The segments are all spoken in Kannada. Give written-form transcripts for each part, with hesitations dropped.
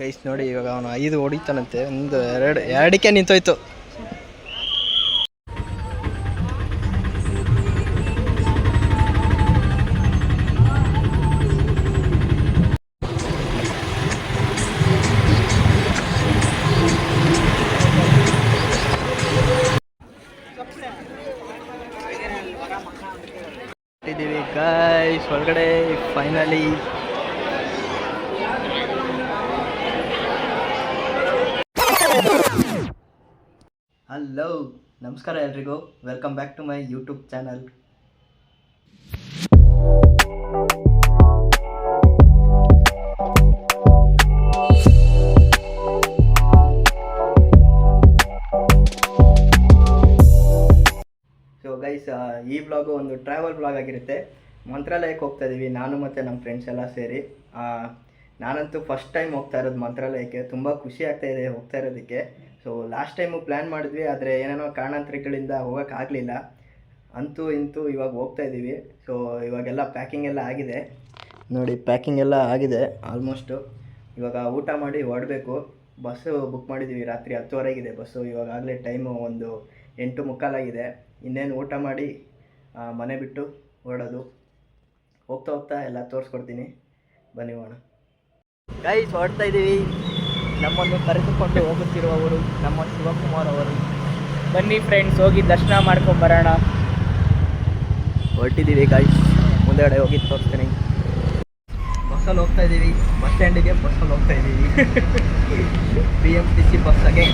ಗೈಸ್ ನೋಡಿ ಇವಾಗ ಅವನು 5 ಹೊಡಿತಾನಂತೆ, ಒಂದು ಎರಡಕ್ಕೆ ನಿಂತೋಯ್ತು. ಇದ್ದೀವಿ ಗೈಸ್ ಒಳಗಡೆ ಫೈನಲಿ. ಹಲೋ ನಮಸ್ಕಾರ ಎಲ್ರಿಗೂ, welcome back to my YouTube channel. So guys ಈ ವ್ಲಾಗು ಒಂದು ಟ್ರಾವೆಲ್ ವ್ಲಾಗ್ ಆಗಿರುತ್ತೆ. ಮಂತ್ರಾಲಯಕ್ಕೆ ಹೋಗ್ತಾ ಇದ್ದೀವಿ ನಾನು ಮತ್ತು ನಮ್ಮ ಫ್ರೆಂಡ್ಸ್ ಎಲ್ಲ ಸೇರಿ. ನಾನಂತೂ ಫಸ್ಟ್ ಟೈಮ್ ಹೋಗ್ತಾ ಇರೋದು ಮಂತ್ರಾಲಯಕ್ಕೆ. ತುಂಬ ಖುಷಿ ಆಗ್ತಾ ಇದೆ ಹೋಗ್ತಾ ಇರೋದಕ್ಕೆ. ಸೊ ಲಾಸ್ಟ್ ಟೈಮು ಪ್ಲ್ಯಾನ್ ಮಾಡಿದ್ವಿ, ಆದರೆ ಏನೇನೋ ಕಾರಣಾಂತರಗಳಿಂದ ಹೋಗೋಕ್ಕಾಗಲಿಲ್ಲ. ಅಂತೂ ಇಂತೂ ಇವಾಗ ಹೋಗ್ತಾ ಇದ್ದೀವಿ. ಸೊ ಇವಾಗೆಲ್ಲ ಪ್ಯಾಕಿಂಗ್ ಎಲ್ಲ ಆಗಿದೆ ನೋಡಿ, ಪ್ಯಾಕಿಂಗ್ ಎಲ್ಲ ಆಗಿದೆ ಆಲ್ಮೋಸ್ಟು. ಇವಾಗ ಊಟ ಮಾಡಿ ಹೊರಡಬೇಕು. ಬಸ್ಸು ಬುಕ್ ಮಾಡಿದ್ದೀವಿ, ರಾತ್ರಿ 10:30 ಬಸ್ಸು. ಇವಾಗಲೇ ಟೈಮು ಒಂದು 8:45 ಇನ್ನೇನು ಊಟ ಮಾಡಿ ಮನೆ ಬಿಟ್ಟು ಹೊರಡೋದು. ಹೋಗ್ತಾ ಹೋಗ್ತಾ ಎಲ್ಲ ತೋರಿಸ್ಕೊಡ್ತೀನಿ, ಬನ್ನಿ ಹೋಗೋಣ. ಗೈಸ್ ಹೊರಡ್ತಾ ಇದ್ದೀವಿ. ನಮ್ಮನ್ನು ಕರೆದುಕೊಂಡು ಹೋಗುತ್ತಿರುವವರು ನಮ್ಮ ಶಿವಕುಮಾರ್ ಅವರು. ಬನ್ನಿ ಫ್ರೆಂಡ್ಸ್, ಹೋಗಿ ದರ್ಶನ ಮಾಡ್ಕೊಂಬರೋಣ. ಹೊರಟಿದ್ದೀವಿ ಗೈಸ್, ಮುಂದೆಗಡೆ ಹೋಗಿ ತೋರಿಸ್ತೀನಿ. ಬಸ್ಸಲ್ಲಿ ಹೋಗ್ತಾ ಇದ್ದೀವಿ, ಬಸ್ ಸ್ಟ್ಯಾಂಡಿಗೆ ಬಸ್ಸಲ್ಲಿ ಹೋಗ್ತಾ ಇದ್ದೀವಿ. BMTC ಬಸ್ಸಾಗೆ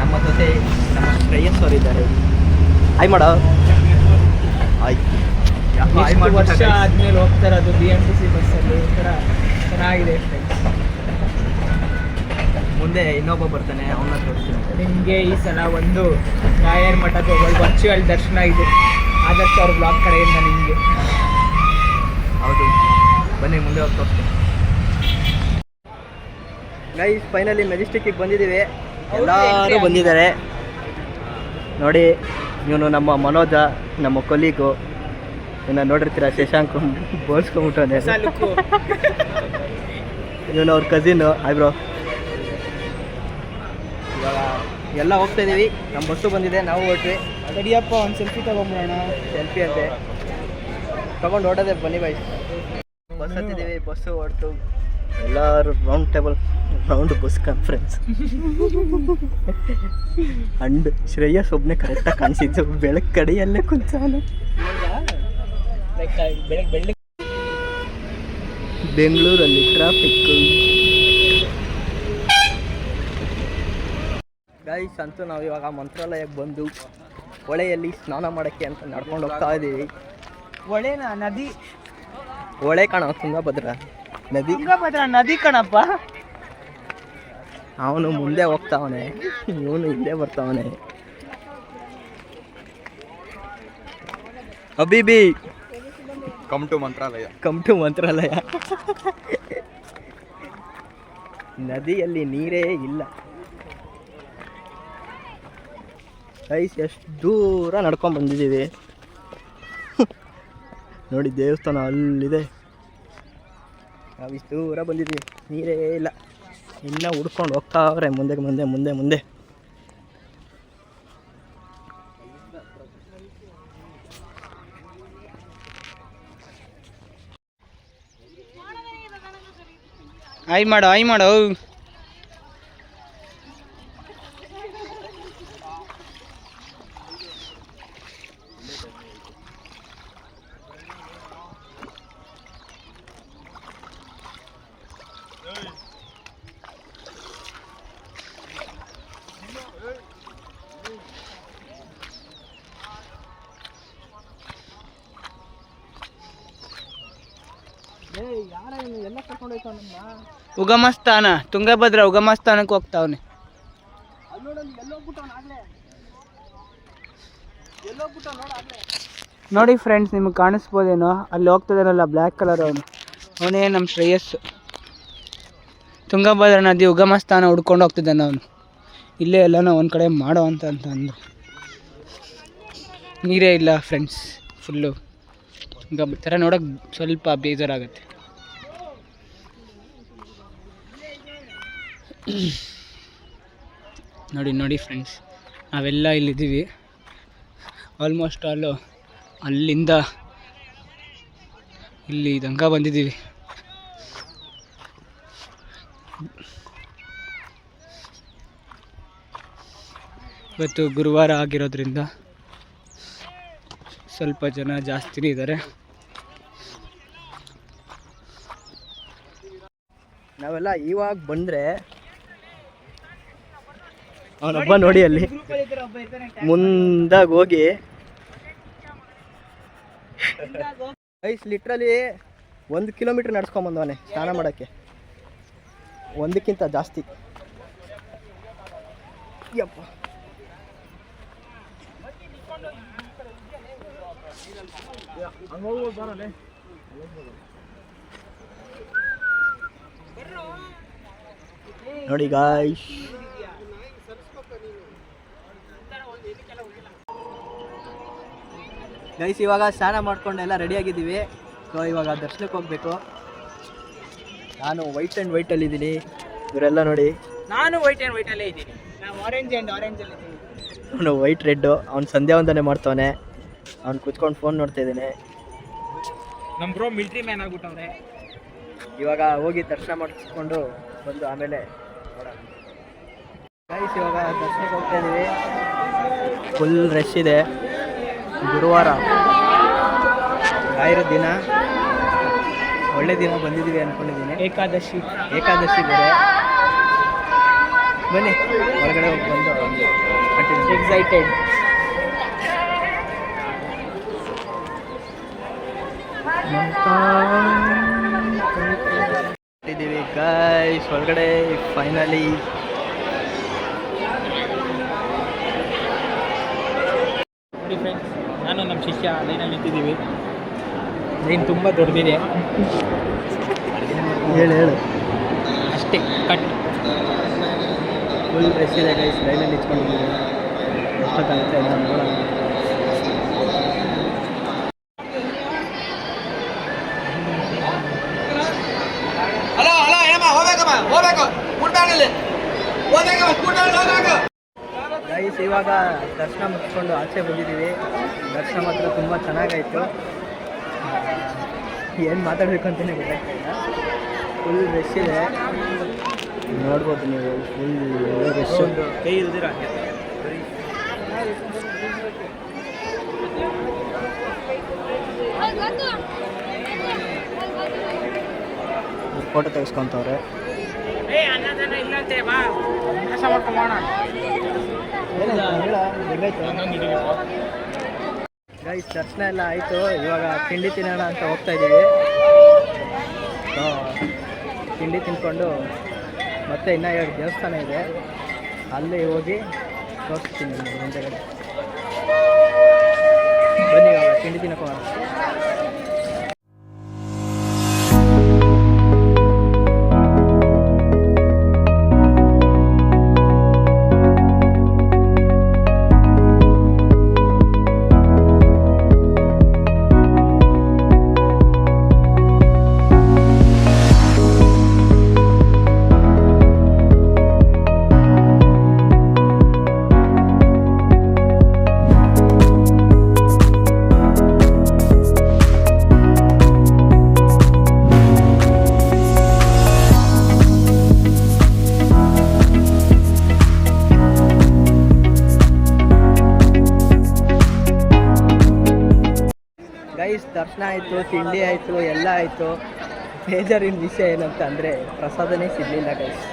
ನಮ್ಮ ಜೊತೆ ನಮ್ಮ ಶ್ರೇಯಸ್ ಅವರಿದ್ದಾರೆ. ಆಯ್ ಮಾಡೋ ವರ್ಷ ಆದಮೇಲೆ ಹೋಗ್ತಾ ಇರೋದು BMTC ಬಸ್ಸಲ್ಲಿ. ಒಂಥರ ಚೆನ್ನಾಗಿದೆ ಫ್ರೆಂಡ್ಸ್. ಮುಂದೆ ಇನ್ನೊಬ್ಬ ಬರ್ತಾನೆ, ಅವನ್ನ ತೋರಿಸ್ತೀನಿ ನಿಮಗೆ. ಈ ಸಲ ಒಂದು ರಾಯರ ಮಠಕ್ಕೆ ಹೋಗೋದು ವರ್ಚುವಲ್ ದರ್ಶನ ಇದೆ, ಆದರ್ಶ್ ಅವ್ರ ಬ್ಲಾಗ್ ಕಡೆಯಿಂದ ನಿಮಗೆ. ಹೌದು, ಬನ್ನಿ ಮುಂದೆ ಹೋಗಿ ತೋರಿಸ್ತೀನಿ. ಗೈಸ್ ಫೈನಲಿ ಮೆಜೆಸ್ಟಿಕ್ಕಿಗೆ ಬಂದಿದ್ದೀವಿ. ಎಲ್ಲರೂ ಬಂದಿದ್ದಾರೆ ನೋಡಿ. ಇವನು ನಮ್ಮ ಮನೋಜ, ನಮ್ಮ ಕೊಲೀಗು. ಇನ್ನು ನೋಡಿರ್ತೀರ ಶಶಾಂಕ್ ಬೋಲ್ಸ್ಕೊಂಬಿಟ್ಟವನೆ. ಇವನು ಅವ್ರ ಕಸಿನ್ನು. ಬ್ರೋ ಇವಾಗ ಎಲ್ಲ ಹೋಗ್ತಾ ಇದ್ದೀವಿ. ನಮ್ಮ ಬಸ್ಸು ಬಂದಿದೆ, ನಾವು ಹೊರಟ್ವಿ. ಅಡಿಯಪ್ಪ ಒಂದು ಸೆಲ್ಫಿ ತೊಗೊಂಬಿಡೋಣ. ಸೆಲ್ಫಿ ಅಂತೆ ತೊಗೊಂಡು ಹೊಡೋದೆ. ಬನ್ನಿ ಬಾಯ್, ಬಸ್ ಹತ್ತಿದ್ದೀವಿ. ಬಸ್ಸು ಹೊರಟು ಎಲ್ಲರೂ round bus conference. And Shreyas ಒಬ್ಬನೇ ಕರೆಕ್ಟಾಗಿ ಕಾಣಿಸಿದ್ದು, ಬೆಳಕು ಕಡೆಯಲ್ಲೇ ಕುಂತಾನು. ಬೆಂಗಳೂರಲ್ಲಿ ಟ್ರಾಫಿಕ್. ಗೈಸ್ ಅಂತೂ ನಾವು ಇವಾಗ ಮಂತ್ರಾಲಯಕ್ಕೆ ಬಂದು ಹೊಳೆಯಲ್ಲಿ ಸ್ನಾನ ಮಾಡೋಕ್ಕೆ ಅಂತ ನಡ್ಕೊಂಡು ಹೋಗ್ತಾ ಇದ್ದೀವಿ. ಹೊಳೆನಾ? ನದಿ? ಹೊಳೆ ಕಣ, ತುಂಗಭದ್ರಾ ನದಿ. ತುಂಗಭದ್ರಾ ನದಿ ಕಣಪ್ಪ. ಅವನು ಮುಂದೆ ಹೋಗ್ತಾವನೆ, ಇವನು ಹಿಂದೆ ಬರ್ತಾವನೆ. ಅಬಿಬಿ ಕಮ್ ಟು ಮಂತ್ರಾಲಯ. ನದಿಯಲ್ಲಿ ನೀರೇ ಇಲ್ಲ. ಗೈಸ್ ಎಷ್ಟು ದೂರ ನಡ್ಕೊಂಡು ಬಂದಿದ್ದೀವಿ ನೋಡಿ. ದೇವಸ್ಥಾನ ಅಲ್ಲಿದೆ, ನಾವು ಇಷ್ಟು ದೂರ ಬಂದಿದ್ದೀವಿ, ನೀರೇ ಇಲ್ಲ. ಇನ್ನೂ ಹುಡ್ಕೊಂಡು ಹೋಗ್ತಾವ್ರೆ ಮುಂದೆ ಮುಂದೆ ಮುಂದೆ ಮುಂದೆ. ಆಯ್ ಮಾಡೋ. ಉಗಮಸ್ಥಾನ, ತುಂಗಭದ್ರಾ ಉಗಮಸ್ಥಾನಕ್ಕೆ ಹೋಗ್ತಾವನೆ. ನೋಡಿ ಫ್ರೆಂಡ್ಸ್, ನಿಮಗೆ ಕಾಣಿಸ್ಬೋದೇನೋ ಅಲ್ಲಿ ಹೋಗ್ತದಾನಲ್ಲ ಬ್ಲ್ಯಾಕ್ ಕಲರ್, ಅವನೇ ನಮ್ಮ ಶ್ರೇಯಸ್. ತುಂಗಭದ್ರಾ ನದಿ ಉಗಮಸ್ಥಾನ ಹುಡ್ಕೊಂಡು ಹೋಗ್ತಿದ್ದಾನೆ ಅವನು. ಇಲ್ಲೇ ಎಲ್ಲನೋ ಒಂದು ಕಡೆ ಮಾಡೋ ಅಂತ ಅಂದರು. ನೀರೇ ಇಲ್ಲ ಫ್ರೆಂಡ್ಸ್, ಫುಲ್ಲು ಥರ ನೋಡೋಕೆ ಸ್ವಲ್ಪ ಬೇಜಾರಾಗುತ್ತೆ. ನೋಡಿ ನೋಡಿ ಫ್ರೆಂಡ್ಸ್, ನಾವೆಲ್ಲ ಇಲ್ಲಿದ್ದೀವಿ. ಆಲ್ಮೋಸ್ಟ್ ಅಲ್ಲಿಂದ ಇಲ್ಲಿ ತನಕ ಬಂದಿದ್ದೀವಿ. ಇವತ್ತು ಗುರುವಾರ ಆಗಿರೋದ್ರಿಂದ ಸ್ವಲ್ಪ ಜನ ಜಾಸ್ತಿನೇ ಇದ್ದಾರೆ. ನಾವೆಲ್ಲ ಇವಾಗ ಬಂದರೆ ಅವನೊಬ್ಬ ನೋಡಿ ಅಲ್ಲಿ ಮುಂದಾಗ ಹೋಗಿ ಲಿಟ್ರಲಿ 1 ಕಿಲೋಮೀಟ್ರ್ ನಡ್ಸ್ಕೊಂಬಂದವನೆ ಸ್ನಾನ ಮಾಡೋಕ್ಕೆ, ಒಂದಕ್ಕಿಂತ ಜಾಸ್ತಿ. ಯಪ್ಪ ನೋಡಿ ಗಾಯ್ಸ್, ಇವಾಗ ಸ್ನಾನ ಮಾಡ್ಕೊಂಡು ಎಲ್ಲ ರೆಡಿಯಾಗಿದ್ದೀವಿ. ಸೊ ಇವಾಗ ದರ್ಶನಕ್ಕೆ ಹೋಗಬೇಕು. ನಾನು ವೈಟ್ ಆ್ಯಂಡ್ ವೈಟಲ್ಲಿದ್ದೀನಿ, ಇವರೆಲ್ಲ ನೋಡಿ. ನಾನು ವೈಟ್ ಆ್ಯಂಡ್ ವೈಟಲ್ಲೇ ಇದ್ದೀನಿ. ನಾನು ಆರೆಂಜ್ ಆ್ಯಂಡ್ ಆರೆಂಜಲ್ಲಿ ಇದ್ದೀನಿ. ಅವನು ವೈಟ್ ರೆಡ್ಡು, ಅವ್ನು ಸಂಧ್ಯಾ ವಂದನೆ ಮಾಡ್ತವನೆ. ಅವ್ನು ಕುತ್ಕೊಂಡು ಫೋನ್ ನೋಡ್ತಾ ಇದ್ದಾನೆ. ನಮ್ಮ ಬ್ರೋ ಮಿಲ್ಟ್ರಿ ಮ್ಯಾನ್ ಆಗ್ಬಿಟ್ಟವ್ರೆ. ಇವಾಗ ಹೋಗಿ ದರ್ಶನ ಮಾಡಿಸ್ಕೊಂಡು ಬಂದು ಆಮೇಲೆ ನೋಡೋಣ. ಗೈಸ್ ಇವಾಗ ದರ್ಶನಕ್ಕೆ ಹೋಗ್ತಾ ಇದ್ದೀವಿ. ಫುಲ್ ರಶ್ ಇದೆ. ಗುರುವಾರ ರಾಯರ ದಿನ, ಒಳ್ಳೆ ದಿನ ಬಂದಿದ್ದೀವಿ ಅಂದ್ಕೊಂಡಿದ್ದೀನಿ. ಏಕಾದಶಿ ಬೇರೆ. ಬನ್ನಿ ಒಳಗಡೆ ಹೋಗಿ ಬಂದು ಕಂಟಿನ್ಯೂ. ಎಕ್ಸೈಟೆಡ್. ಇದ್ದೀವಿ ಗೈಸ್ ಒಳಗಡೆ ಫೈನಲಿ. ನೋಡಿ ಫ್ರೆಂಡ್ಸ್, ನಾನು ನಮ್ಮ ಶಿಷ್ಯ ಲೈನಲ್ಲಿ ನಿಂತಿದ್ದೀವಿ. ಲೈನ್ ತುಂಬ ದೊಡ್ಡದಿದೆ. ಹೇಳು ಅಷ್ಟೇ, ಕಟ್. ಫುಲ್ ರಶ್ ಇದೆ ಗೈಸ್, ಲೈನಲ್ಲಿ ನಿಂತ್ಕೊಂಡಿದ್ದೀವಿ. ಎಷ್ಟೊತ್ತಾಗುತ್ತೆ ಅಂತ ನೋಡೋಣ. ಗೈಸ್ ಇವಾಗ ದರ್ಶನ ಮುಗಿಸ್ಕೊಂಡು ಆಚೆ ಬಂದಿದ್ದೀವಿ. ದರ್ಶನ ಮಾತ್ರ ತುಂಬ ಚೆನ್ನಾಗಾಯಿತು. ಏನು ಮಾತಾಡಬೇಕು ಅಂತಲೇ ಗೊತ್ತಾಗ್ತಾ ಇಲ್ಲ. ಫುಲ್ ರಶ್ ಇದೆ, ನೋಡ್ಬೋದು ನೀವು. Full rush. ಕೈ ಇಲ್ದಿರ ಫೋಟೋ ತೆಗೆಸ್ಕೊತವ್ರೆ. ಗೈಸ್ ದರ್ಶನ ಎಲ್ಲ ಆಯಿತು. ಇವಾಗ ತಿಂಡಿ ತಿನ್ನೋಣ ಅಂತ ಹೋಗ್ತಾ ಇದ್ದೀವಿ. ತಿಂಡಿ ತಿನ್ಕೊಂಡು ಮತ್ತೆ ಇನ್ನೂ 2 ದೇವಸ್ಥಾನ ಇದೆ, ಅಲ್ಲಿ ಹೋಗಿ ತೋರಿಸ್ತೀನಿ ನಿಮಗೆ ಮುಂದೆಗಡೆ. ಬನ್ನಿ ಇವಾಗ ತಿಂಡಿ ತಿನ್ನಕ್ಕೆ ಹೋಗೋಣ. ದರ್ಶನ ಆಯಿತು, ತಿಂಡಿ ಆಯಿತು, ಎಲ್ಲ ಆಯಿತು. ಬೇಜಾರಿನ ವಿಷಯ ಏನಂತ ಅಂದರೆ ಪ್ರಸಾದನೇ ಸಿಗಲಿಲ್ಲ ಗೈಸ್.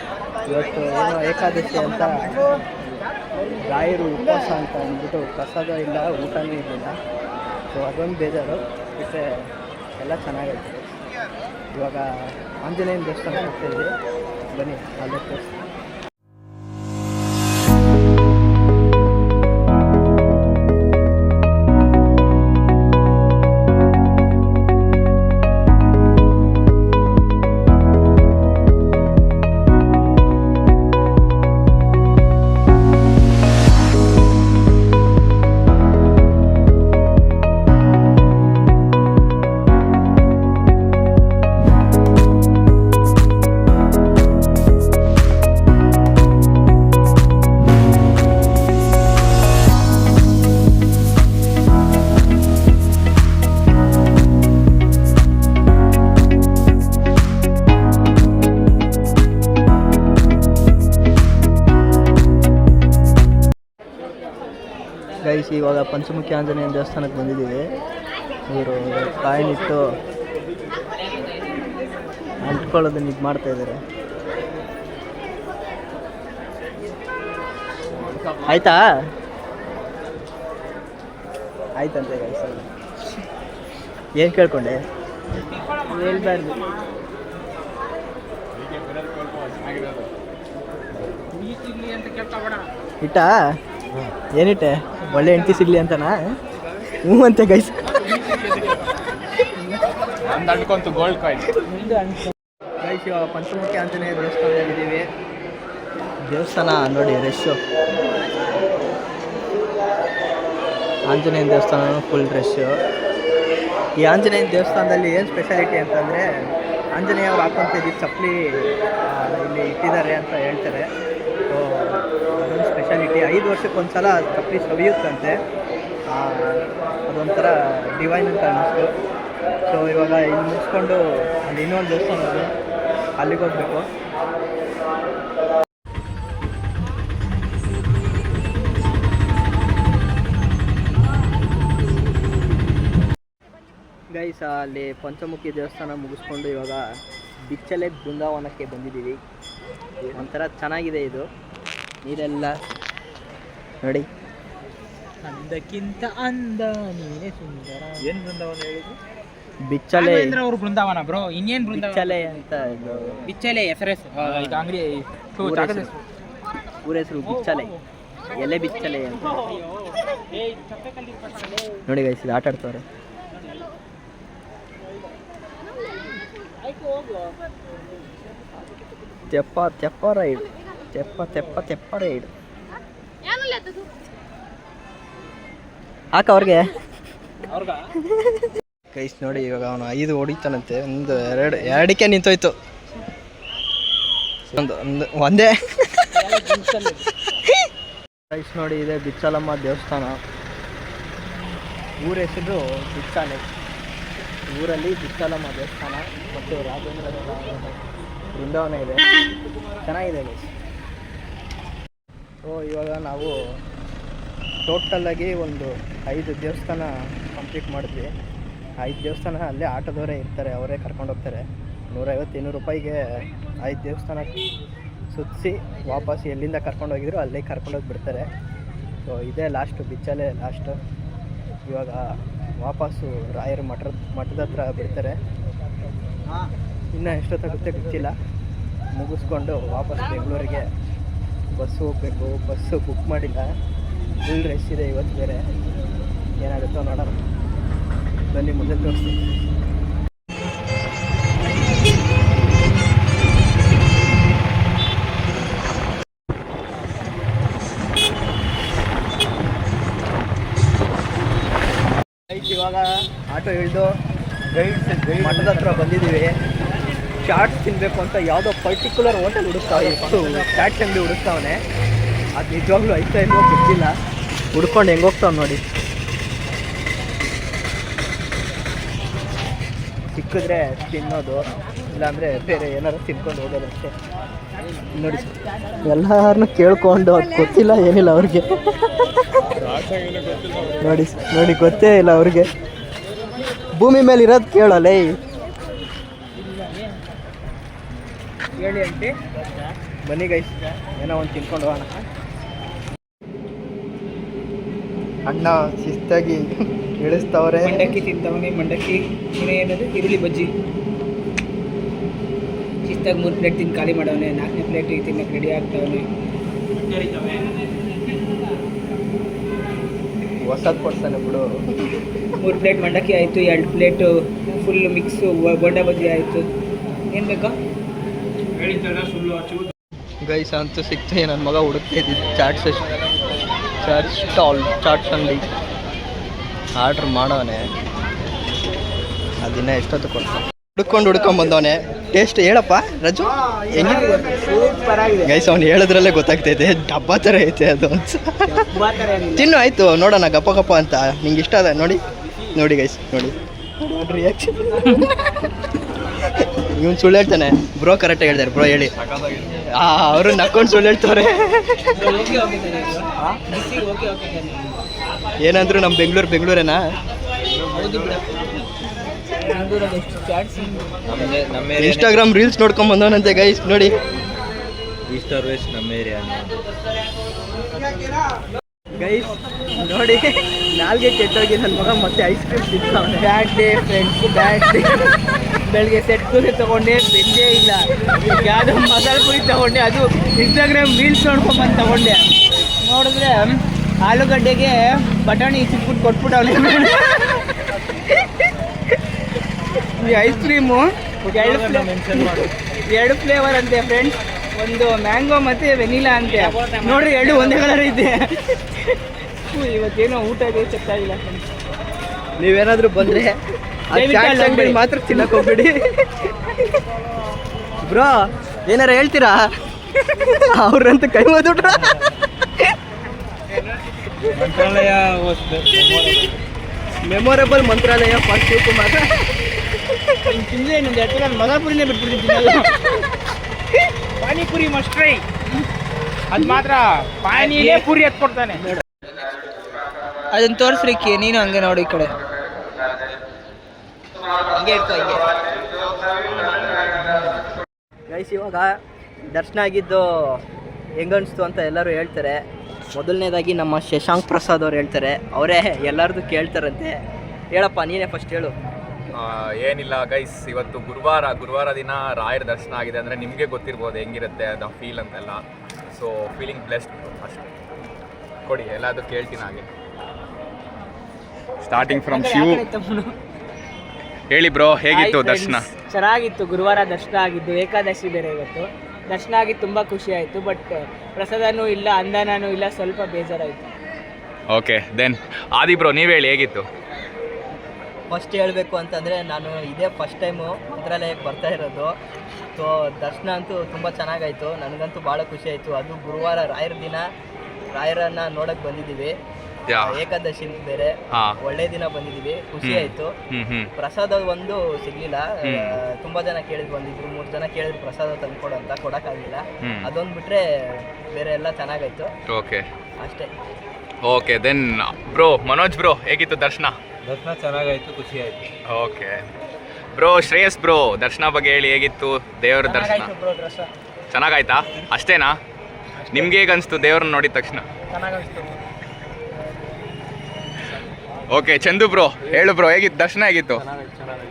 ಇವತ್ತು ಏನೋ ಏಕಾದಶಿ ಅಂತ ರಾಯರು ಉಪವಾಸ ಅಂತ ಅಂದ್ಬಿಟ್ಟು ಪ್ರಸಾದ ಇಲ್ಲ, ಊಟನೂ ಇರಲಿಲ್ಲ. ಸೊ ಅದೊಂದು ಬೇಜಾರು. ಬಿಟ್ಟರೆ ಎಲ್ಲ ಚೆನ್ನಾಗೈತೆ. ಇವಾಗ ಆಂಜನೇಯನ ದೇವಸ್ಥಾನ ಹೋಗ್ತಾಯಿದ್ವಿ, ಬನ್ನಿ ಅಲ್ಲೇ ತೋರಿಸ್ತೀನಿ. ಗೈಸ್ ಇವಾಗ ಪಂಚಮುಖಿ ಆಂಜನೇಯ ದೇವಸ್ಥಾನಕ್ಕೆ ಬಂದಿದ್ದೀವಿ. ಇವರು ಕಾಯಿನಿಟ್ಟು ಅಂಟ್ಕೊಳ್ಳೋದನ್ನ ಇದು ಮಾಡ್ತಾ ಇದ್ದಾರೆ. ಆಯ್ತಾ ಆಯ್ತಂತೆ ಗೈಸ್. ಏನು ಕೇಳ್ಕೊಂಡೆ? ಹೇಳ್ಬಾರ್ದು. ಇಟ್ಟಾ ಏನಿಟ್ಟೆ? ಒಳ್ಳೆ ಹೆಂಡತಿ ಸಿಗ್ಲಿ ಅಂತನಾ? ಹ್ಞೂ ಅಂತೆ ಗೈಸ್. ಒಂದು ಅನ್ಕೊಂತು ಗೋಲ್ಡ್ ಕಾಯಿನ್. ಗೈಸ್ ಇವಾಗ ಪಂಚಮುಖಿ ಆಂಜನೇಯ ದೇವಸ್ಥಾನದಲ್ಲಿದ್ದೀವಿ. ದೇವಸ್ಥಾನ ನೋಡಿ ರಶ್ಶು. ಆಂಜನೇಯ ದೇವಸ್ಥಾನ ಫುಲ್ ರಶ್ಶು. ಈ ಆಂಜನೇಯ ದೇವಸ್ಥಾನದಲ್ಲಿ ಏನು ಸ್ಪೆಷಾಲಿಟಿ ಅಂತಂದರೆ ಆಂಜನೇಯ ಅವ್ರು ಹಾಕೊಂತಿದ್ದು ಚಪ್ಪಲಿ ಇಲ್ಲಿ ಇಟ್ಟಿದ್ದಾರೆ ಅಂತ ಹೇಳ್ತಾರೆ. ಸೊ ಅದೊಂದು ಸ್ಪೆಷಾಲಿಟಿ. 5 ವರ್ಷಕ್ಕೊಂದ್ಸಲ ಚಪ್ಪಲಿ ಸವಿಯುತ್ತಂತೆ. ಅದೊಂಥರ ಡಿವೈನ್ ಅಂತ ಅನ್ನಿಸ್ತು. ಸೊ ಇವಾಗ ಇಲ್ಲಿ ಮುಗಿಸ್ಕೊಂಡು ಅಲ್ಲಿ ಇನ್ನೊಂದು ದೇವಸ್ಥಾನ ಇದೆ, ಅಲ್ಲಿಗೆ ಹೋಗ್ಬೇಕು. ಗೈಸ್ ಅಲ್ಲಿ ಪಂಚಮುಖಿ ದೇವಸ್ಥಾನ ಮುಗಿಸ್ಕೊಂಡು ಇವಾಗ ಬಿಚ್ಚಲೆ ಬೃಂದಾವನಕ್ಕೆ ಬಂದಿದ್ದೀವಿ. ಒಂಥರ ಚೆನ್ನಾಗಿದೆ ಇದು. ನೀರೆಲ್ಲ ನೋಡಿ. ಅಂದಕ್ಕಿಂತ ಅಂದ ನೀನೇ ಸುಂದರ. ಏನು ಬೃಂದಾವನ ಹೇಳಿದ್ರು? ಬಿಚ್ಚಲೆ ಅವ್ರ ಬೃಂದಾವನ ಬ್ರೋ. ಇನ್ನೇನು ಬೃಂದಾವನ? ಬಿಚ್ಚಲೆ ಅಂತ ಇದು. ಬಿಚ್ಚಲೆ ಹೆಸರೇಸು ಇದು ಅಂಗಡಿ ಊರ ಹೆಸರು ಬಿಚ್ಚಲೆ, ಎಲೆ ಬಿಚ್ಚಲೆ ಅಂತ ನೋಡಿ ಗೈಸ್. ಇದು ಆಟ ಆಡ್ತವ್ರೆ. ತೆಪ್ಪ ತೆಪ್ಪ ರೈಡ್, ತೆಪ್ಪ ತೆಪ್ಪ ತೆಪ್ಪ ರೈಡ್. ಹಾಕ ಅವ್ರಿಗೆ ಗೈಸ್ ನೋಡಿ. ಇವಾಗ ಅವನು 5 ಹೊಡಿತಾನಂತೆ. ಒಂದು ಎರಡಕ್ಕೆ ನಿಂತೋಯ್ತು. ಒಂದೇ ಗೈಸ್ ನೋಡಿ. ಇದೆ ಬಿಚ್ಚಲಮ್ಮ ದೇವಸ್ಥಾನ. ಊರ ಹೆಸರು ಬಿಚ್ಚಾಲೆ. ಊರಲ್ಲಿ ಬಿಚ್ಚಲಮ್ಮ ದೇವಸ್ಥಾನ ಮತ್ತು ರಾಜೇಂದ್ರ ಬೃಂದಾವನ ಇದೆ. ಚೆನ್ನಾಗಿದೆ ಗೈಸ್. ಸೊ ಇವಾಗ ನಾವು ಟೋಟಲಾಗಿ ಒಂದು 5 ದೇವಸ್ಥಾನ ಕಂಪ್ಲೀಟ್ ಮಾಡಿದ್ವಿ. 5 ದೇವಸ್ಥಾನ ಅಲ್ಲೇ ಆಟೋದವರೇ ಇರ್ತಾರೆ, ಅವರೇ ಕರ್ಕೊಂಡೋಗ್ತಾರೆ. 150-200 ರೂಪಾಯಿಗೆ 5 ದೇವಸ್ಥಾನ ಸುತ್ತಿಸಿ ವಾಪಸ್ ಎಲ್ಲಿಂದ ಕರ್ಕೊಂಡೋಗಿದ್ರು ಅಲ್ಲೇ ಕರ್ಕೊಂಡೋಗಿ ಬಿಡ್ತಾರೆ. ಸೊ ಇದೇ ಲಾಸ್ಟು, ಬಿಚ್ಚಲೇ ಲಾಸ್ಟು. ಇವಾಗ ವಾಪಸ್ಸು ರಾಯರ ಮಠದ ಹತ್ರ ಬಿಡ್ತಾರೆ. ಇನ್ನೂ ಎಷ್ಟೊತ್ತಾಗುತ್ತೆ ಗೊತ್ತಿಲ್ಲ. ಮುಗಿಸ್ಕೊಂಡು ವಾಪಸ್ ಬೆಂಗಳೂರಿಗೆ ಬಸ್ಸು ಹೋಗಬೇಕು. ಬಸ್ಸು ಬುಕ್ ಮಾಡಿಲ್ಲ, ಫುಲ್ ರಶ್ ಇದೆ ಇವತ್ತು ಬೇರೆ. ಏನಾಗುತ್ತೋ ನೋಡೋಣ, ಬನ್ನಿ ಮುಂದೆ ತೋರಿಸ್ತೀನಿ. ಇವಾಗ ಆಟೋ ಇಳಿದು ಮಠದ ಹತ್ರ ಬಂದಿದ್ದೀವಿ. ಚಾಟ್ಸ್ ತಿನ್ನಬೇಕು ಅಂತ ಯಾವುದೋ ಪರ್ಟಿಕ್ಯುಲರ್ ಹೋಟೆಲ್ ಹುಡುಕ್ತಾವೆ. ಎಷ್ಟು ಚಾಟ್ಸ್ ಅಂಗಡಿ ಹುಡುಕ್ತಾವನೆ. ಅದು ನಿಜವಾಗ್ಲೂ ಐತಾ ಇಲ್ವೋ ಗೊತ್ತಿಲ್ಲ. ಹುಡ್ಕೊಂಡು ಹೆಂಗೆ ಹೋಗ್ತಾವೆ ನೋಡಿ. ಸಿಕ್ಕಿದ್ರೆ ತಿನ್ನೋದು, ಇಲ್ಲಾಂದರೆ ಬೇರೆ ಏನಾರು ತಿನ್ಕೊಂಡು ಹೋಗೋದು ಅಷ್ಟೇ. ನೋಡಿ ಎಲ್ಲರನ್ನೂ ಕೇಳ್ಕೊಂಡು ಅದು ಗೊತ್ತಿಲ್ಲ ಏನಿಲ್ಲ ಅವ್ರಿಗೆ. ನೋಡಿ ನೋಡಿ ಗೊತ್ತೇ ಇಲ್ಲ ಅವ್ರಿಗೆ. ಭೂಮಿ ಮೇಲೆ ಇರೋದು ಕೇಳೋಲ್ಲೇ. ಹೇಳಿ ಅಂಟಿ. ಬನ್ನಿ ಗೈಸ್, ಏನೋ ಒಂದು ತಿನ್ಕೊಂಡು ಹೋಗೋಣ. ಅಣ್ಣ ಶಿಸ್ತಾಗಿ ಇಳಿಸ್ತವ್ರೆ. ಮಂಡಕ್ಕಿ ತಿಂತವನೆ. ಮಂಡಕ್ಕಿ ಏನದು ಈರುಳ್ಳಿ ಬಜ್ಜಿ ಶಿಸ್ತಾಗಿ 3 ಪ್ಲೇಟ್ ತಿಂದು ಖಾಲಿ ಮಾಡವನೆ. 4ನೇ ಪ್ಲೇಟ್ ತಿನ್ನಕ್ಕೆ ರೆಡಿ ಆಗ್ತಾವನೆ. ಹೊಸದು ಕೊಡ್ತಾನೆ ಬಿಡು. 3 ಪ್ಲೇಟ್ ಮಂಡಕ್ಕಿ ಆಯಿತು, 2 ಪ್ಲೇಟು ಫುಲ್ ಮಿಕ್ಸು ಬೋಂಡ ಬಜ್ಜಿ ಆಯಿತು. ಏನು ಬೇಕಾ ಗೈಸ್ ಅಂತೂ ಸಿಕ್ತು. ನನ್ನ ಮಗ ಹುಡುಕ್ತಾ ಇದ್ದಿದ್ದು ಚಾಟ್ ಸ್ಟಾಲ್, ಚಾಟ್ಸ್ ಅಂಗಡಿ ಆರ್ಡ್ರ್ ಮಾಡೋನೆ. ಅದನ್ನ ಎಷ್ಟೊತ್ತು ಕೊಡ್ತಾನೆ. ಹುಡ್ಕೊಂಡು ಬಂದವನೆ. ಟೇಸ್ಟ್ ಹೇಳಪ್ಪ ರಜು ಹೆಂಗಿದೆ? ಸೂಪರ್ ಆಗಿದೆ ಗೈಸ್. ಅವ್ನು ಹೇಳೋದ್ರಲ್ಲೇ ಗೊತ್ತಾಗ್ತೈತೆ, ಡಬ್ಬ ಥರ ಐತೆ ಅದು. ತಿನ್ನು ಆಯಿತು, ನೋಡೋಣ ಗಪ್ಪ ಗಪ್ಪ ಅಂತ. ನಿಂಗೆ ಇಷ್ಟ ಅದ ನೋಡಿ. ನೋಡಿ ಗೈಸ್ ನೋಡಿ ರಿಯಾಕ್ಷನ್. ಇವನು ಸುಳ್ಳು ಹೇಳ್ತಾನೆ. ಬ್ರೋ ಕರೆಕ್ಟಾಗಿ ಹೇಳ್ತಾರೆ. ಬ್ರೋ ಹೇಳಿ. ಅವರು ನಕ್ಕೊಂಡು ಸುಳ್ಳು ಹೇಳ್ತವ್ರೆ. ಓಕೆ ಓಕೆ ಮಿಸ್ಸಿಗೆ ಓಕೆ ಓಕೆ ಏನಂದ್ರು ನಮ್ಮ ಬೆಂಗಳೂರೇನಾ? ಹೌದು ಬಿಡ. ಬೆಂಗಳೂರಲ್ಲಿ ಎಷ್ಟು ಚಾಟ್ಸ್ ಇನ್ಸ್ಟಾಗ್ರಾಮ್ ರೀಲ್ಸ್ ನೋಡ್ಕೊಂಡ್ ಬಂದವನಂತೆ ಗೈಸ್ ನೋಡಿ. ಈಸ್ಟ್ ಆರ್ ವೆಸ್ಟ್ ನಮ್ಮ ಏರಿಯಾ. ಗೈಸ್ ನೋಡಿ, ನಾಲ್ಗೆ ಕೆಟ್ಟೋಗಿ ನನ್ನ ಮಗ ಮತ್ತೆ ಐಸ್ ಕ್ರೀಮ್ ತಿಂತಾವನೆ. Bad day friends, bad day. ಬೆಳಗ್ಗೆ ಸೆಟ್ ಪೂರಿ ತೊಗೊಂಡೆ, ಬೆಂದೇ ಇಲ್ಲ. ಯಾವುದೋ ಮಸಾಲೆ ಪುರಿ ತೊಗೊಂಡೆ, ಅದು ಇನ್ಸ್ಟಾಗ್ರಾಮ್ ರೀಲ್ಸ್ ನೋಡ್ಕೊಂಬಂದು ತೊಗೊಂಡೆ. ನೋಡಿದ್ರೆ ಆಲೂಗಡ್ಡೆಗೆ ಬಟಾಣಿ ಸಿಕ್ಬಿಟ್ಟು ಕೊಟ್ಬಿಟ್ಟವನೆ. ಈ ಐಸ್ ಕ್ರೀಮು ಎರಡು ಫ್ಲೇವರ್ ಅಂತೆ ಫ್ರೆಂಡ್ಸ್, ಒಂದು ಮ್ಯಾಂಗೋ ಮತ್ತು ವೆನಿಲಾ ಅಂತೆ. ನೋಡ್ರಿ ಎರಡು ಒಂದೇ ಕಲರ್ ಐತೆ. ಇವತ್ತೇನೋ ಊಟ ಇದೆ ಚೆನ್ನಾಗಿಲ್ಲ ಫ್ರೆಂಡ್ಸ್. ನೀವೇನಾದ್ರೂ ಬಂದ್ರೆ ಮಾತ್ರ ತಿನ್ನಕ್ ಹೋಗ್ಬೇಡಿ ಬ್ರೋ. ಏನಾರ ಹೇಳ್ತೀರಾ? ಅವ್ರಂತ ಕೈ ಓದ್ಬಿಟ್ರ. Mantralaya memorable Mantralaya first Shivakumar. ತಿಂದ್ರೆ ಇನ್ನೊಂದು ಎರಡು ನಾನು ಮಸಾಲೆ ಪುರಿನೇ ಬಿಟ್ಬಿಡ್ತೀನಿ. Panipuri must try. ಅದು ಮಾತ್ರ ಪಾನಿಯೇ ಪುರಿ ಎತ್ಕೊಡ್ತಾನೆ. ಅದನ್ನು ತೋರಿಸ್ಲಿಕ್ಕೆ ನೀನು ಹಂಗೆ ನೋಡಿ ಈ ಕಡೆ ಹಂಗೆ ಇರ್ತಾ ಹಿಂಗೆ. ಗೈಸ್ ಇವಾಗ ದರ್ಶನ ಆಗಿದ್ದು ಹೆಂಗನ್ಸ್ತು ಅಂತ ಎಲ್ಲರೂ ಹೇಳ್ತಾರೆ. ಮೊದಲನೇದಾಗಿ ನಮ್ಮ ಶಶಾಂಕ್ ಪ್ರಸಾದ್ ಅವ್ರು ಹೇಳ್ತಾರೆ. ಅವರೇ ಎಲ್ಲರದು ಕೇಳ್ತಾರಂತೆ. ಹೇಳಪ್ಪ ನೀನೇ ಫಸ್ಟ್ ಹೇಳು. ಏನಿಲ್ಲ ಗೈಸ್, ಇವತ್ತು ಗುರುವಾರ ದಿನ ರಾಯರ ದರ್ಶನ ಆಗಿದೆ. ಅಂದರೆ ನಿಮಗೆ ಗೊತ್ತಿರ್ಬೋದು ಹೆಂಗಿರುತ್ತೆ ಅದು ಫೀಲ್ ಅಂತೆಲ್ಲ. ಸೊ ಫೀಲಿಂಗ್ ಬ್ಲೆಸ್ಡ್ ಅಷ್ಟೇ. ಕೊಡಿ ಎಲ್ಲದು ಕೇಳ್ತೀನಿ ಹಾಗೆ. Starting from Shiv. ಹೇಳಿ ಬ್ರೋ, ಹೇಗಿತ್ತು ದರ್ಶನ? ಚೆನ್ನಾಗಿತ್ತು. ಗುರುವಾರ ದರ್ಶನ ಆಗಿದ್ದು, ಏಕಾದಶಿ ಬೇರೆ ಇವತ್ತು. ದರ್ಶನ ಆಗಿ ತುಂಬ ಖುಷಿ ಆಯಿತು. ಬಟ್ ಪ್ರಸಾದನೂ ಇಲ್ಲ, ಅನ್ನನೂ ಇಲ್ಲ, ಸ್ವಲ್ಪ ಬೇಜಾರಾಯಿತು. ಓಕೆ ದೆನ್ ಆದಿ ಬ್ರೋ ನೀವು ಹೇಳಿ ಹೇಗಿತ್ತು? ಫಸ್ಟ್ ಹೇಳಬೇಕು ಅಂತಂದರೆ ನಾನು ಇದೇ ಫಸ್ಟ್ ಟೈಮು ಮಂತ್ರಾಲಯಕ್ಕೆ ಬರ್ತಾ ಇರೋದು. ಸೊ ದರ್ಶನ ಅಂತೂ ತುಂಬ ಚೆನ್ನಾಗಾಯಿತು. ನನಗಂತೂ ಭಾಳ ಖುಷಿ ಆಯಿತು. ಅದು ಗುರುವಾರ ರಾಯರ ದಿನ ರಾಯರನ್ನು ನೋಡೋಕ್ಕೆ ಬಂದಿದ್ದೀವಿ. ಏಕಾದಶಿ ಬೇರೆ ಒಳ್ಳೆ ದಿನ ಬಂದಿದ್ದೀವಿ. ಖುಷಿ ಆಯಿತು. ಪ್ರಸಾದ ಒಂದು ಸಿಗಲಿಲ್ಲ. ತುಂಬ ಜನ ಕೇಳಿದ್ರು, 1-2-3 ಜನ ಕೇಳಿದ್ರು ಪ್ರಸಾದ ತಂದ್ಕೊಡು ಅಂತ, ಕೊಡೋಕ್ಕಾಗಲಿಲ್ಲ. ಅದೊಂದು ಬಿಟ್ಟರೆ ಬೇರೆ ಎಲ್ಲ ಚೆನ್ನಾಗಾಯಿತು. ಓಕೆ ಅಷ್ಟೇ. Okay then bro Manoj bro ಹೇಗಿತ್ತು ದರ್ಶನ? ದರ್ಶನ ಚೆನ್ನಾಗಾಯ್ತು, ಖುಷಿ ಆಯ್ತು. ಓಕೆ ಬ್ರೋ ಶ್ರೇಯಸ್ ಬ್ರೋ ದರ್ಶನ ಬಗ್ಗೆ ಹೇಳಿ, ಹೇಗಿತ್ತು ದೇವರ ದರ್ಶನ? ಚೆನ್ನಾಗಾಯ್ತಾ? ಅಷ್ಟೇನಾ? ನಿಮ್ಗೆ ಹೇಗೆ ಅನಿಸ್ತು ದೇವ್ರನ್ನ ನೋಡಿದ ತಕ್ಷಣ? ಓಕೆ ಚಂದು ಬ್ರೋ ಹೇಳು ಬ್ರೋ, ಹೇಗಿತ್ತು ದರ್ಶನ? ಹೇಗಿತ್ತು?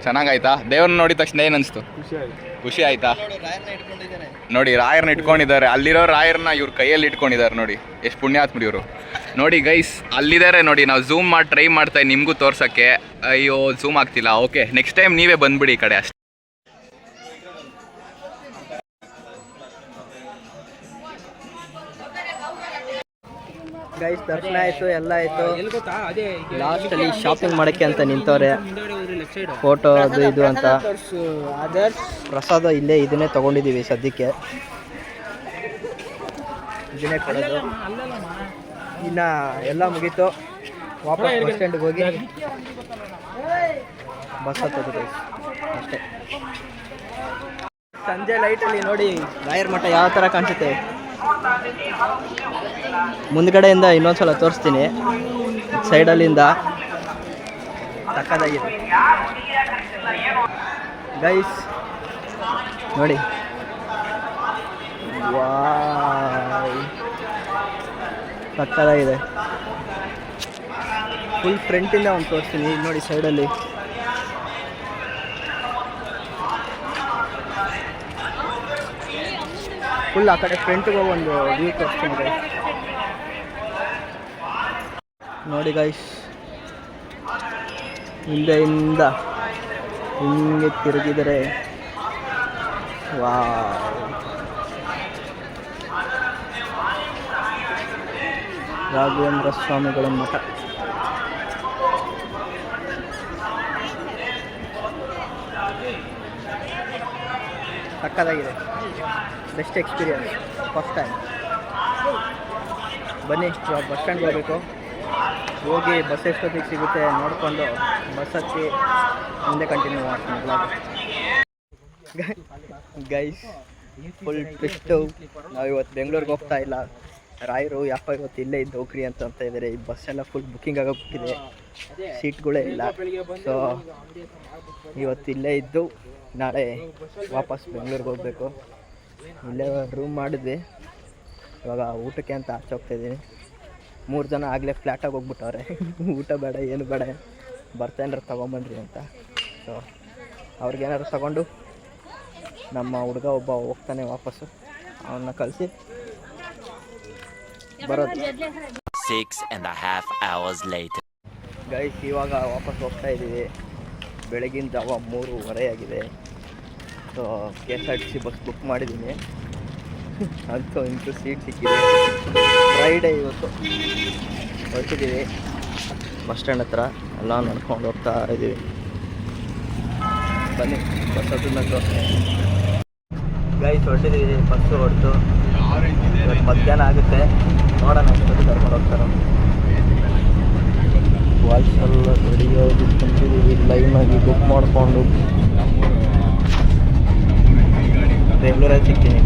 ಚೆನ್ನಾಗಾಯ್ತಾ? ದೇವ್ರನ್ನ ನೋಡಿದ ತಕ್ಷಣ ಏನು ಅನಿಸ್ತು? ಖುಷಿ ಆಯ್ತಾ? ನೋಡಿ ರಾಯರ್ನ ಇಟ್ಕೊಂಡಿದ್ದಾರೆ. ಅಲ್ಲಿರೋ ರಾಯರ್ನ ಇವ್ರ ಕೈಯಲ್ಲಿ ಇಟ್ಕೊಂಡಿದ್ದಾರೆ. ನೋಡಿ ಎಷ್ಟು ಪುಣ್ಯಾತ್ಮರು ಇವರು. ನೋಡಿ ಗೈಸ್ ಅಲ್ಲಿದ್ದಾರೆ ನೋಡಿ. ನಾವು ಝೂಮ್ ಮಾಡಿ ಟ್ರೈ ಮಾಡ್ತಾ ನಿಮಗೂ ತೋರ್ಸೋಕ್ಕೆ. ಅಯ್ಯೋ ಝೂಮ್ ಆಗ್ತಿಲ್ಲ. ಓಕೆ ನೆಕ್ಸ್ಟ್ ಟೈಮ್ ನೀವೇ ಬಂದ್ಬಿಡಿ ಈ ಕಡೆ ಅಷ್ಟೇ. ಗೈಸ್ ದರ್ಶನ ಆಯಿತು, ಎಲ್ಲ ಆಯಿತು. ಲಾಸ್ಟಲ್ಲಿ ಶಾಪಿಂಗ್ ಮಾಡೋಕ್ಕೆ ಅಂತ ನಿಂತವ್ರೆ. ಫೋಟೋ ಅದು ಇದು ಅಂತ. ಪ್ರಸಾದ ಇಲ್ಲೇ ಇದನ್ನೇ ತೊಗೊಂಡಿದ್ದೀವಿ ಸದ್ಯಕ್ಕೆ. ಇದನ್ನೇ ಕೊಡೋದು. ಇನ್ನು ಎಲ್ಲ ಮುಗೀತು. ವಾಪಸ್ ಬಸ್ ಸ್ಟ್ಯಾಂಡಿಗೆ ಹೋಗಿ ಬಸ್ ಹತ್ತೋದು ಗೈಸ್ ಅಷ್ಟೇ. ಸಂಜೆ ಲೈಟಲ್ಲಿ ನೋಡಿ ರಾಯರ ಮಠ ಯಾವ ಥರ ಕಾಣಿಸುತ್ತೆ. ಮುಂದ್ಗಡೆಯಿಂದ ಇನ್ನೊಂದ್ಸಲ ತೋರಿಸ್ತೀನಿ. ಸೈಡಲ್ಲಿಂದ ಸಕ್ಕತ್ತಾಗಿದೆ ಗೈಸ್ ನೋಡಿ. ವಾವ್ ಸಕ್ಕತ್ತಾಗಿದೆ. ಫುಲ್ ಫ್ರಂಟಿಂದ ಒಂದು ತೋರಿಸ್ತೀನಿ. ಈಗ ನೋಡಿ ಸೈಡಲ್ಲಿ ಫುಲ್ ಆ ಕಡೆ ಫ್ರಂಟ್ಗೆ ಒಂದು ವ್ಯೂ ತೋರಿಸ್ತೀನಿ ಗೈಸ್. ನೋಡಿ ಗೈಸ್ ಹಿಂದೆಯಿಂದ ಹಿಂಗೆ ತಿರುಗಿದರೆ ವಾವ್ ರಾಘವೇಂದ್ರ ಸ್ವಾಮಿಗಳ ಮಠ. ಸಕ್ಕತ್ತಾಗಿದೆ. Best experience first time. ಬನ್ನಿ ಇವಾಗ ಬಸ್ ಸ್ಟ್ಯಾಂಡ್ಗೆ ಹೋಗಬೇಕು. ಹೋಗಿ ಬಸ್ ಎಷ್ಟೊತ್ತಿಗೆ ಸಿಗುತ್ತೆ ನೋಡಿಕೊಂಡು ಬಸ್ ಹತ್ತಿ ಮುಂದೆ ಕಂಟಿನ್ಯೂ ಮಾಡ್ತೀನಿ ಬ್ಲಾಗ್. Guys full twist. ನಾವು ಇವತ್ತು ಬೆಂಗಳೂರಿಗೆ ಹೋಗ್ತಾ ಇಲ್ಲ. ರಾಯರು ಯಪ್ಪ ಇವತ್ತು ಇಲ್ಲೇ ಇದ್ದು ಹೋಗ್ರಿ ಅಂತ ಇದ್ದಾರೆ. ಈ ಬಸ್ ಎಲ್ಲ ಫುಲ್ ಬುಕ್ಕಿಂಗ್ ಆಗೋಗ್ಬಿಟ್ಟಿದೆ, ಸೀಟ್ಗಳೇ ಇಲ್ಲ. ಸೊ ಇವತ್ತು ಇಲ್ಲೇ ಇದ್ದು ನಾಳೆ ವಾಪಸ್ ಬೆಂಗಳೂರಿಗೆ ಹೋಗಬೇಕು. ಇಲ್ಲೇ ರೂಮ್ ಮಾಡಿದ್ವಿ. ಇವಾಗ ಊಟಕ್ಕೆ ಅಂತ ಆಚೆ ಹೋಗ್ತಾಯಿದ್ದೀನಿ. 3 ಜನ ಆಗಲೇ ಫ್ಲ್ಯಾಟಾಗಿ ಹೋಗ್ಬಿಟ್ಟವ್ರೆ. ಊಟ ಬೇಡ ಏನು ಬೇಡ, ಬರ್ತಾಯಿನಾರು ತೊಗೊಂಬನ್ರಿ ಅಂತ. ಸೊ ಅವ್ರಿಗೇನಾದ್ರು ತಗೊಂಡು ನಮ್ಮ ಹುಡುಗ ಒಬ್ಬ ಹೋಗ್ತಾನೆ ವಾಪಸ್ಸು, ಅವನ್ನ ಕಳಿಸಿ ಬರೋದು. 6.5 hours later. ಗೈಸ್ ಇವಾಗ ವಾಪಸ್ ಹೋಗ್ತಾ ಇದ್ದೀವಿ. ಬೆಳಗಿನ ಜಾವ 3:30 ಆಗಿದೆ. ಸೊ KSRTC ಬಸ್ ಬುಕ್ ಮಾಡಿದ್ದೀನಿ. ಅಂತೂ ಇಂತೂ ಸೀಟ್ ಸಿಕ್ಕಿದೆ. ಫ್ರೈಡೇ ಇವತ್ತು ಹೊರಟಿದ್ದೀವಿ ಬಸ್ ಸ್ಟ್ಯಾಂಡ್ ಹತ್ರ. ಎಲ್ಲ ನಡ್ಕೊಂಡು ಹೋಗ್ತಾ ಇದ್ದೀವಿ. ಬನ್ನಿ ಬಸ್ ಹತ್ರ ತೋರಿಸ್ತೀನಿ. ಗೈಸ್ ಹೊರಟಿದ್ದೀವಿ. ಬಸ್ಸು ಹೊರಟು ಇವತ್ತು ಮಧ್ಯಾಹ್ನ ಆಗುತ್ತೆ. ನೋಡೋಣ ಎಷ್ಟೊತ್ತು ಕರ್ಕೊಂಡು ಹೋಗ್ತಾರೆ. ವಾಯ್ಸೆಲ್ಲ ರೆಡಿಯಾಗಿ ಕುಂತಿದ್ದೀವಿ ಲೈನಾಗಿ ಬುಕ್ ಮಾಡಿಕೊಂಡು. ಬೆಂಗಳೂರಲ್ಲಿ ಸಿಗ್ತೀನಿ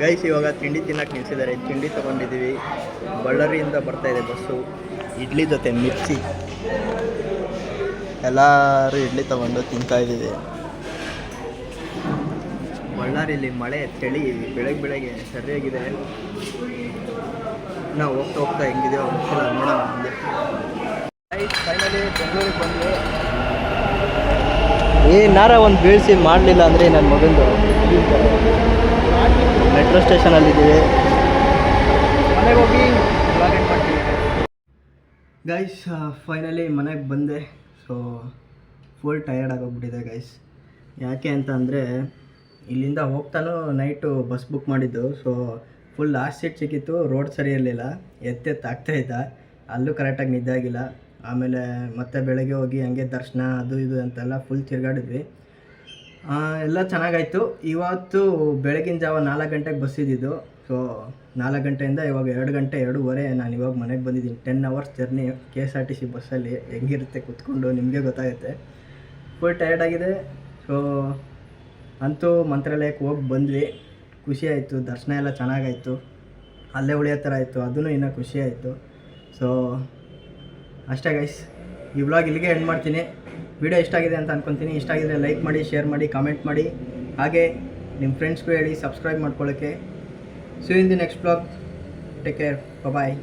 ಗೈಸ್. ಇವಾಗ ತಿಂಡಿ ತಿನ್ನಕ್ಕೆ ನಿಲ್ಸಿದ್ದಾರೆ. ತಿಂಡಿ ತೊಗೊಂಡಿದ್ದೀವಿ. ಬಳ್ಳಾರಿಯಿಂದ ಬರ್ತಾಯಿದೆ ಬಸ್ಸು. ಇಡ್ಲಿ ಜೊತೆ ಮಿರ್ಚಿ. ಎಲ್ಲರೂ ಇಡ್ಲಿ ತೊಗೊಂಡು ತಿಂತಾಯಿದ್ದೀವಿ. ಬಳ್ಳಾರಿಯಲ್ಲಿ ಮಳೆ ಚಳಿ ಬೆಳಗ್ಗೆ ಸರಿಯಾಗಿದೆ. ನಾವು ಹೋಗ್ತಾ ಹೆಂಗಿದೆಯೋ ಗೊತ್ತಿಲ್ಲ, ನೋಡೋಣ ಮುಂದೆ. ಫೈನಲಿ ಬೆಂಗಳೂರಿಗೆ ಬಂದು ಏನಾರ ಒಂದು ಬೀಳ್ಸಿ ಮಾಡಲಿಲ್ಲ ಅಂದರೆ ನನ್ನ ಮಗಂದು. ಮೆಟ್ರೋ ಸ್ಟೇಷನಲ್ಲಿದ್ದೀವಿ. ಮನೆಗೆ ಹೋಗಿ ವ್ಲಾಗ್ ಮಾಡ್ತೀವಿ ಗೈಸ್. ಫೈನಲಿ ಮನೆಗೆ ಬಂದೆ. ಸೊ ಫುಲ್ ಟಯರ್ಡ್ ಆಗೋಗ್ಬಿಟ್ಟಿದೆ ಗೈಸ್. ಯಾಕೆ ಅಂತ ಅಂದರೆ ಇಲ್ಲಿಂದ ಹೋಗ್ತಾನೂ ನೈಟು ಬಸ್ ಬುಕ್ ಮಾಡಿದ್ದು. ಸೊ ಫುಲ್ ಲಾಸ್ಟ್ ಸೀಟ್ ಸಿಕ್ಕಿತ್ತು. ರೋಡ್ ಸರಿ ಇರಲಿಲ್ಲ, ಆಗ್ತಾಯಿದ್ದ. ಅಲ್ಲೂ ಕರೆಕ್ಟಾಗಿ ನಿದ್ದೆ ಆಗಿಲ್ಲ. ಆಮೇಲೆ ಮತ್ತೆ ಬೆಳಗ್ಗೆ ಹೋಗಿ ಹಂಗೆ ದರ್ಶನ ಅದು ಇದು ಅಂತೆಲ್ಲ ಫುಲ್ ತಿರುಗಾಡಿದ್ವಿ. ಎಲ್ಲ ಚೆನ್ನಾಗಾಯಿತು. ಇವತ್ತು ಬೆಳಗಿನ ಜಾವ 4 ಗಂಟೆಗೆ ಬಸ್ ಇದ್ದಿದ್ದು. ಸೊ 4 ಗಂಟೆಯಿಂದ ಇವಾಗ 2 ಗಂಟೆ 2:30 ನಾನು ಇವಾಗ ಮನೆಗೆ ಬಂದಿದ್ದೀನಿ. 10 hours ಜರ್ನಿ KSRTC ಬಸ್ಸಲ್ಲಿ. ಹೆಂಗಿರುತ್ತೆ ಕೂತ್ಕೊಂಡು ನಿಮಗೆ ಗೊತ್ತಾಗುತ್ತೆ. ಫುಲ್ ಟಯರ್ಡ್ ಆಗಿದೆ. ಸೊ ಅಂತೂ ಮಂತ್ರಾಲಯಕ್ಕೆ ಹೋಗಿ ಬಂದ್ವಿ. ಖುಷಿ ಆಯಿತು. ದರ್ಶನ ಎಲ್ಲ ಚೆನ್ನಾಗಾಯಿತು. ಅಲ್ಲೇ ಉಳಿಯೋ ಥರ ಆಯಿತು. ಅದೂ ಇನ್ನೂ ಖುಷಿ ಆಯಿತು. ಸೊ ಅಷ್ಟೇ ಗೈಸ್. ಈ ವ್ಲಾಗ್ ಇಲ್ಲಿಗೆ ಎಂಡ್ ಮಾಡ್ತೀನಿ. ವಿಡಿಯೋ ಇಷ್ಟ ಆಗಿದೆ ಅಂತ ಅಂದ್ಕೊತೀನಿ. ಇಷ್ಟ ಆಗಿದ್ರೆ ಲೈಕ್ ಮಾಡಿ, ಶೇರ್ ಮಾಡಿ, ಕಾಮೆಂಟ್ ಮಾಡಿ. ಹಾಗೆ ನಿಮ್ಮ ಫ್ರೆಂಡ್ಸ್ಗೂ ಹೇಳಿ ಸಬ್ಸ್ಕ್ರೈಬ್ ಮಾಡ್ಕೊಳ್ಳೋಕ್ಕೆ. See you in the next vlog. Take care. Bye bye.